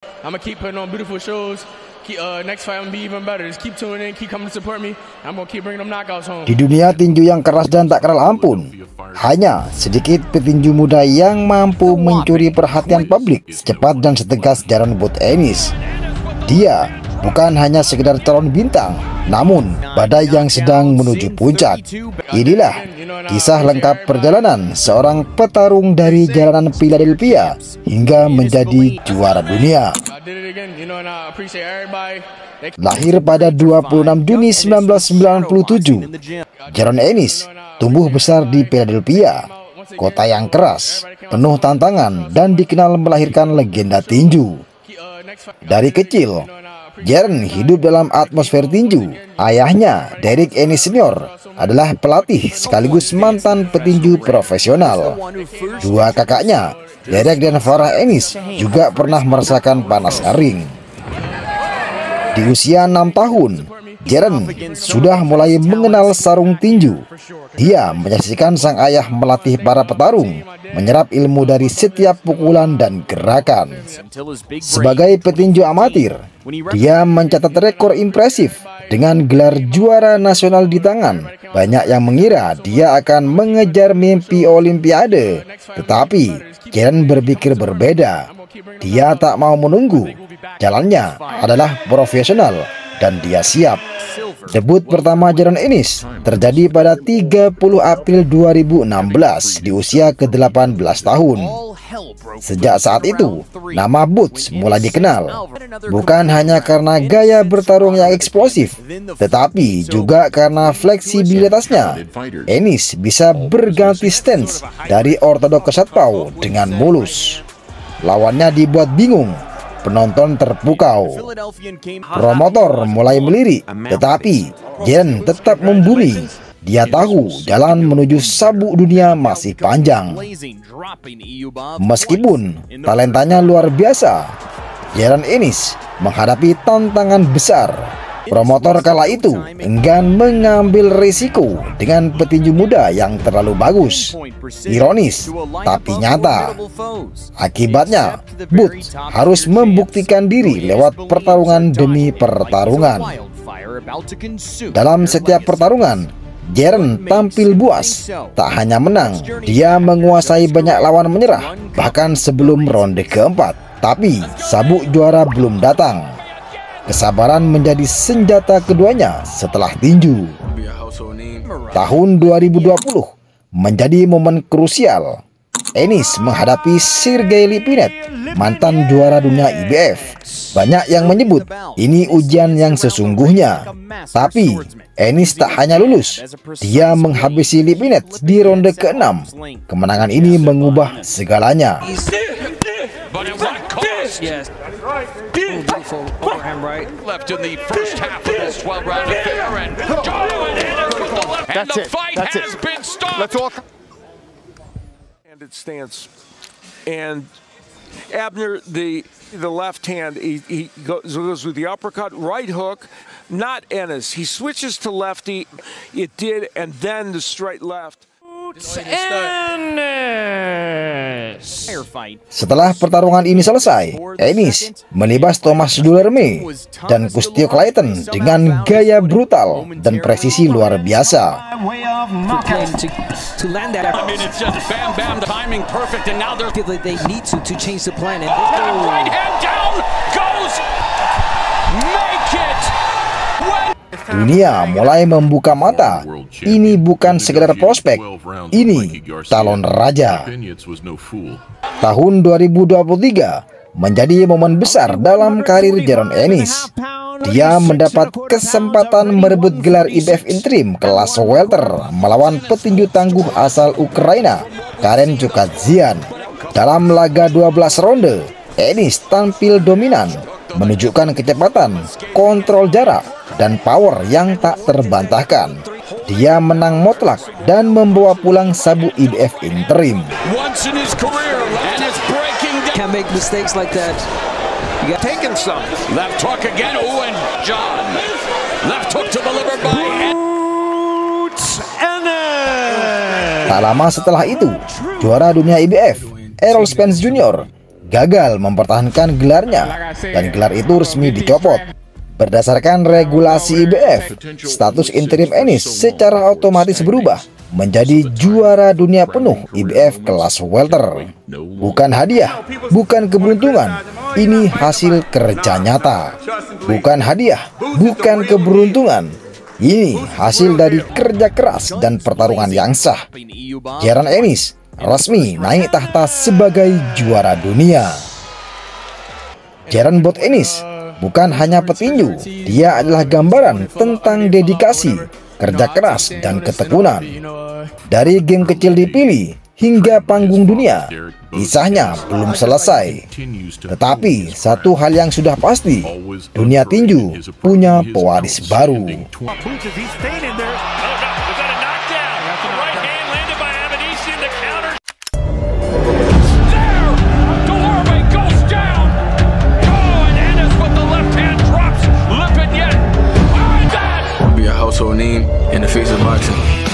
I'm gonna keep putting on beautiful shows. Next fight I'm gonna be even better. Just keep tuning in, keep coming to support me. I'm gonna keep bringing them knockouts home. Di dunia tinju yang keras dan tak kenal ampun, hanya sedikit petinju muda yang mampu mencuri perhatian publik secepat dan setegas Jaron Bud Ennis. Dia bukan hanya sekedar calon bintang, namun badai yang sedang menuju puncak. Inilah kisah lengkap perjalanan seorang petarung dari jalanan Philadelphia hingga menjadi juara dunia. Lahir pada 26 Juni 1997, Jaron Ennis tumbuh besar di Philadelphia, kota yang keras, penuh tantangan, dan dikenal melahirkan legenda tinju. Dari kecil, Jaron hidup dalam atmosfer tinju. Ayahnya, Derek Ennis Sr., adalah pelatih sekaligus mantan petinju profesional. Dua kakaknya, Derek dan Farah Ennis, juga pernah merasakan panasnya ring. Di usia 6 tahun, Jaron sudah mulai mengenal sarung tinju. Dia menyaksikan sang ayah melatih para petarung, menyerap ilmu dari setiap pukulan dan gerakan. Sebagai petinju amatir, dia mencatat rekor impresif dengan gelar juara nasional di tangan. Banyak yang mengira dia akan mengejar mimpi Olimpiade, tetapi Jaron berpikir berbeda. Dia tak mau menunggu. Jalannya adalah profesional dan dia siap. Debut pertama Jaron Ennis terjadi pada 30 April 2016 di usia ke-18 tahun. Sejak saat itu, nama Butch mulai dikenal. Bukan hanya karena gaya bertarung yang eksplosif, tetapi juga karena fleksibilitasnya. Ennis bisa berganti stance dari ortodok ke southpaw dengan mulus. Lawannya dibuat bingung, penonton terpukau. Promotor mulai melirik, tetapi Jaron tetap membumi. Dia tahu jalan menuju sabuk dunia masih panjang. Meskipun talentanya luar biasa, Jaron Ennis menghadapi tantangan besar. Promotor kala itu enggan mengambil risiko dengan petinju muda yang terlalu bagus. Ironis, tapi nyata. Akibatnya, Butch harus membuktikan diri lewat pertarungan demi pertarungan. Dalam setiap pertarungan, Jaron tampil buas. Tak hanya menang, dia menguasai banyak lawan menyerah, bahkan sebelum ronde keempat. Tapi sabuk juara belum datang. Kesabaran menjadi senjata keduanya setelah tinju. Tahun 2020 menjadi momen krusial. Ennis menghadapi Sergey Lipinets, mantan juara dunia IBF. Banyak yang menyebut ini ujian yang sesungguhnya. Tapi Ennis tak hanya lulus, dia menghabisi Lipinets di ronde ke-6. Kemenangan ini mengubah segalanya. Yes. Beautiful overhand right. Left in the first half of this 12-round affair, and the fight has been stopped. Let's all. And it stands, and Abner the left hand he goes with the uppercut, right hook, not Ennis. He switches to lefty. It did, and then the straight left. Setelah pertarungan ini selesai, Ennis menibas Thomas Dulerme dan Custio Clayton dengan gaya brutal dan presisi luar biasa. Dunia mulai membuka mata. Ini bukan sekedar prospek, ini calon raja. Tahun 2023 menjadi momen besar dalam karir Jaron Ennis. Dia mendapat kesempatan merebut gelar IBF Interim kelas welter melawan petinju tangguh asal Ukraina, Karen Chukhadzeyan. Dalam laga 12 ronde, Ennis tampil dominan, menunjukkan kecepatan, kontrol jarak, dan power yang tak terbantahkan. Dia menang mutlak dan membawa pulang sabuk IBF Interim. Tak lama setelah itu, juara dunia IBF Errol Spence Jr. gagal mempertahankan gelarnya dan gelar itu resmi dicopot. Berdasarkan regulasi IBF, status interim Ennis secara otomatis berubah menjadi juara dunia penuh IBF kelas welter. Bukan hadiah, bukan keberuntungan, ini hasil kerja nyata. Bukan hadiah, bukan keberuntungan, ini hasil dari kerja keras dan pertarungan yang sah. Jaron Ennis resmi naik tahta sebagai juara dunia. Jaron Bot Ennis bukan hanya petinju, dia adalah gambaran tentang dedikasi, kerja keras, dan ketekunan. Dari game kecil dipilih hingga panggung dunia, kisahnya belum selesai. Tetapi satu hal yang sudah pasti, dunia tinju punya pewaris baru. Household name in the face of boxing.